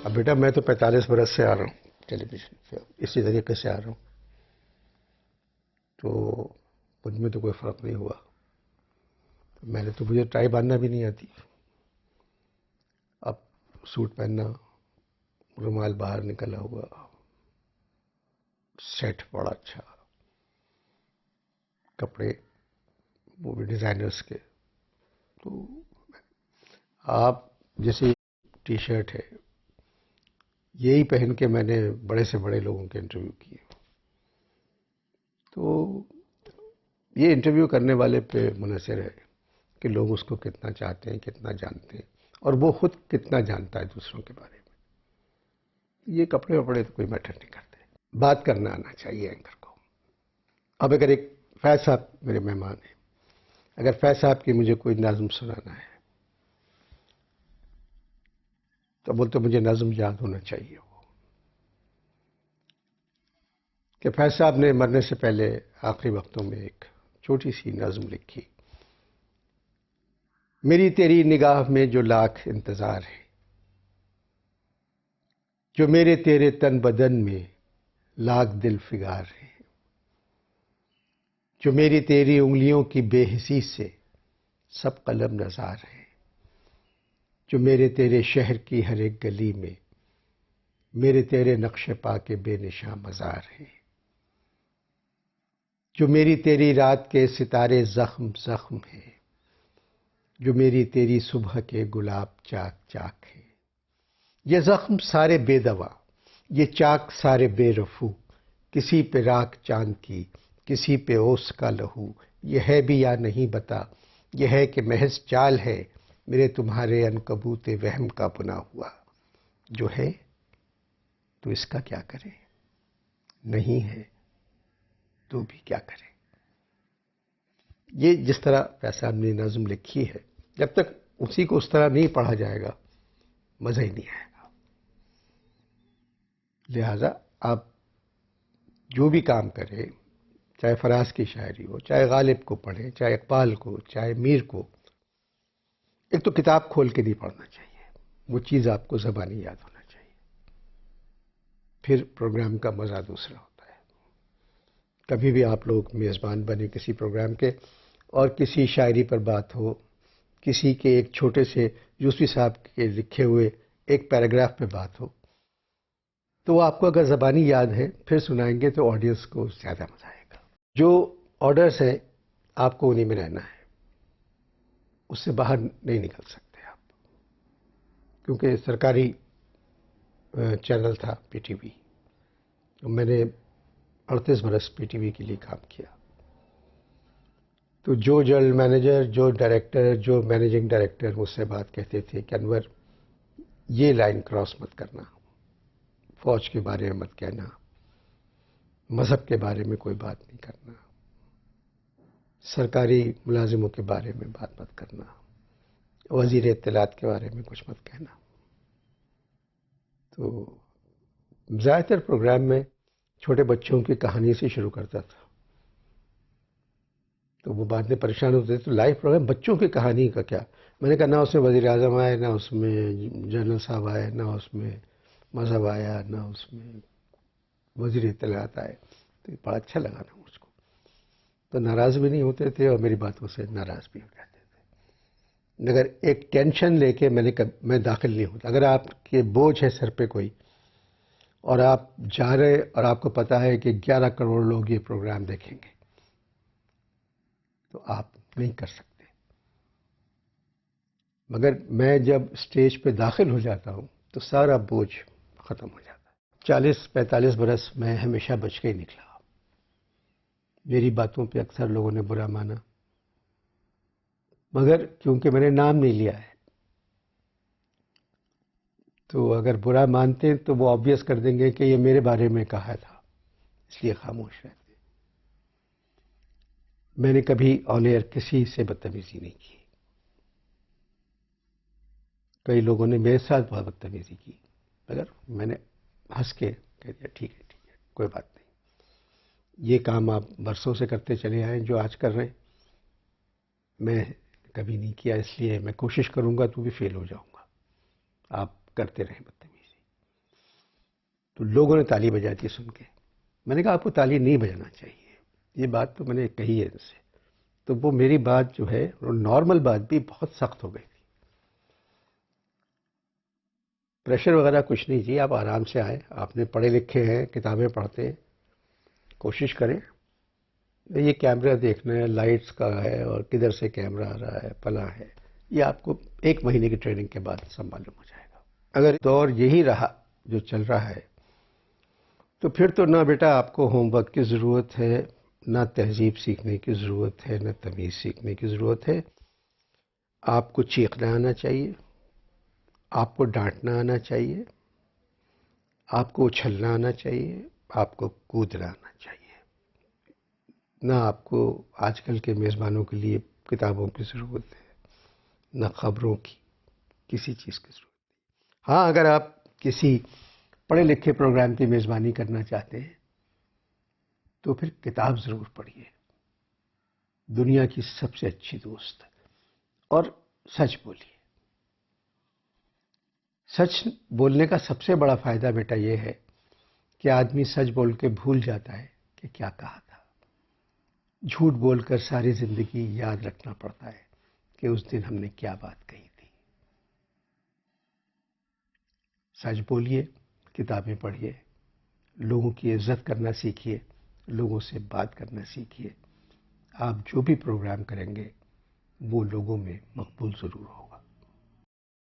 اب بیٹا میں تو 45 برس سے آ رہا ہوں ٹیلی ویژن سے، اسی طریقے سے آ رہا ہوں، تو مجھ میں تو کوئی فرق نہیں ہوا. میں نے تو، مجھے ٹائی باندھنا بھی نہیں آتی. اب سوٹ پہننا، رومال باہر نکلا ہوا، سیٹ بڑا اچھا، کپڑے وہ بھی ڈیزائنرز کے. تو آپ جیسے ٹی شرٹ ہے، یہی پہن کے میں نے بڑے سے بڑے لوگوں کے انٹرویو کیے. تو یہ انٹرویو کرنے والے پہ منحصر ہے کہ لوگ اس کو کتنا چاہتے ہیں، کتنا جانتے ہیں، اور وہ خود کتنا جانتا ہے دوسروں کے بارے میں. یہ کپڑے وپڑے تو کوئی میٹر نہیں کرتے، بات کرنا آنا چاہیے اینکر کو. اب اگر ایک فیض صاحب میرے مہمان ہیں، اگر فیض صاحب کی مجھے کوئی نظم سنانا ہے تو بولتے مجھے نظم یاد ہونا چاہیے وہ کہ فیض صاحب نے مرنے سے پہلے آخری وقتوں میں ایک چھوٹی سی نظم لکھی. میری تیری نگاہ میں جو لاکھ انتظار ہے، جو میرے تیرے تن بدن میں لاکھ دل فگار ہے، جو میری تیری انگلیوں کی بے حسی سے سب قلم نظار ہے، جو میرے تیرے شہر کی ہر ایک گلی میں میرے تیرے نقش پا کے بے نشاں مزار ہے، جو میری تیری رات کے ستارے زخم زخم ہے، جو میری تیری صبح کے گلاب چاک چاک ہے. یہ زخم سارے بے دوا، یہ چاک سارے بے رفو، کسی پہ راکھ چاند کی، کسی پہ اوس کا لہو. یہ ہے بھی یا نہیں بتا، یہ ہے کہ محض چال ہے، میرے تمہارے عنکبوت وہم کا بنا ہوا. جو ہے تو اس کا کیا کرے، نہیں ہے تو بھی کیا کرے. یہ جس طرح فیض صاحب نے نظم لکھی ہے، جب تک اسی کو اس طرح نہیں پڑھا جائے گا مزہ ہی نہیں آئے گا. لہذا آپ جو بھی کام کریں، چاہے فراز کی شاعری ہو، چاہے غالب کو پڑھیں، چاہے اقبال کو، چاہے میر کو، ایک تو کتاب کھول کے نہیں پڑھنا چاہیے، وہ چیز آپ کو زبانی یاد ہونا چاہیے. پھر پروگرام کا مزہ دوسرا ہوتا ہے. کبھی بھی آپ لوگ میزبان بنے کسی پروگرام کے اور کسی شاعری پر بات ہو، کسی کے ایک چھوٹے سے یوسفی صاحب کے لکھے ہوئے ایک پیراگراف پہ بات ہو، تو وہ آپ کو اگر زبانی یاد ہے پھر سنائیں گے تو آڈینس کو زیادہ مزہ آئے گا. جو آرڈرز ہیں آپ کو انہیں میں رہنا ہے، اس سے باہر نہیں نکل سکتے آپ، کیونکہ سرکاری چینل تھا پی ٹی وی. میں نے 38 برس پی ٹی وی کے لیے کام کیا. تو جو جنرل مینیجر، جو ڈائریکٹر، جو مینیجنگ ڈائریکٹر مجھ سے بات کہتے تھے کہ انور یہ لائن کراس مت کرنا، فوج کے بارے میں مت کہنا، مذہب کے بارے میں کوئی بات نہیں کرنا، سرکاری ملازموں کے بارے میں بات مت کرنا، وزیر اطلاعات کے بارے میں کچھ مت کہنا. تو زیادہ تر پروگرام میں چھوٹے بچوں کی کہانی سے شروع کرتا تھا، تو وہ بعد میں پریشان ہوتے تھے تو لائیو پروگرام بچوں کی کہانی کا کیا. میں نے کہا نہ اس میں وزیر اعظم آئے، نہ اس میں جنرل صاحب آئے، نہ اس میں مذہب آیا، نہ اس میں وزیر اطلاعات آئے. تو یہ بڑا اچھا لگا نا مجھ کو. تو ناراض بھی نہیں ہوتے تھے اور میری باتوں سے ناراض بھی ہو جاتے تھے. مگر ایک ٹینشن لے کے میں داخل نہیں ہوتا. اگر آپ کے بوجھ ہے سر پہ کوئی اور آپ جا رہے اور آپ کو پتا ہے کہ 11 کروڑ لوگ یہ پروگرام دیکھیں گے تو آپ نہیں کر سکتے. مگر میں جب اسٹیج پہ داخل ہو جاتا ہوں تو سارا بوجھ ختم ہو جاتا ہے. 40-45 برس میں ہمیشہ بچ کے ہی نکلا. میری باتوں پہ اکثر لوگوں نے برا مانا، مگر کیونکہ میں نے نام نہیں لیا ہے تو اگر برا مانتے ہیں تو وہ آبویس کر دیں گے کہ یہ میرے بارے میں کہا تھا، اس لیے خاموش رہتے. میں نے کبھی آن ایئر کسی سے بدتمیزی نہیں کی. کئی لوگوں نے میرے ساتھ بہت بدتمیزی کی، مگر میں نے ہنس کے کہہ دیا ٹھیک ہے کوئی بات نہیں. یہ کام آپ برسوں سے کرتے چلے آئے جو آج کر رہے ہیں، میں کبھی نہیں کیا، اس لیے میں کوشش کروں گا تو بھی فیل ہو جاؤں گا. آپ کرتے رہیں بدتمیزی. تو لوگوں نے تالی بجا دی سن کے. میں نے کہا آپ کو تالی نہیں بجانا چاہیے، یہ بات تو میں نے کہی ہے ان سے. تو وہ میری بات جو ہے نارمل بات بھی بہت سخت ہو گئی تھی. پریشر وغیرہ کچھ نہیں جی، آپ آرام سے آئیں، آپ نے پڑھے لکھے ہیں، کتابیں پڑھتے ہیں، کوشش کریں. یہ کیمرہ دیکھنا ہے، لائٹس کا ہے اور کدھر سے کیمرہ آ رہا ہے، فلاں ہے، یہ آپ کو 1 مہینے کی ٹریننگ کے بعد سب معلوم ہو جائے گا. اگر دور یہی رہا جو چل رہا ہے تو پھر تو نہ بیٹا آپ کو ہوم ورک کی ضرورت ہے، نہ تہذیب سیکھنے کی ضرورت ہے، نہ تمیز سیکھنے کی ضرورت ہے. آپ کو چیخنا آنا چاہیے، آپ کو ڈانٹنا آنا چاہیے، آپ کو اچھلنا آنا چاہیے، آپ کو کودنا آنا چاہیے. نہ آپ کو آج کل کے میزبانوں کے لیے کتابوں کی ضرورت ہے، نہ خبروں کی، کسی چیز کی ضرورت نہیں. ہاں اگر آپ کسی پڑھے لکھے پروگرام کی میزبانی کرنا چاہتے ہیں تو پھر کتاب ضرور پڑھیے، دنیا کی سب سے اچھی دوست. اور سچ بولیے. سچ بولنے کا سب سے بڑا فائدہ بیٹا یہ ہے کہ آدمی سچ بول کے بھول جاتا ہے کہ کیا کہا تھا. جھوٹ بول کر ساری زندگی یاد رکھنا پڑتا ہے کہ اس دن ہم نے کیا بات کہی تھی. سچ بولیے، کتابیں پڑھیے، لوگوں کی عزت کرنا سیکھیے، لوگوں سے بات کرنا سیکھیے. آپ جو بھی پروگرام کریں گے وہ لوگوں میں مقبول ضرور ہوگا.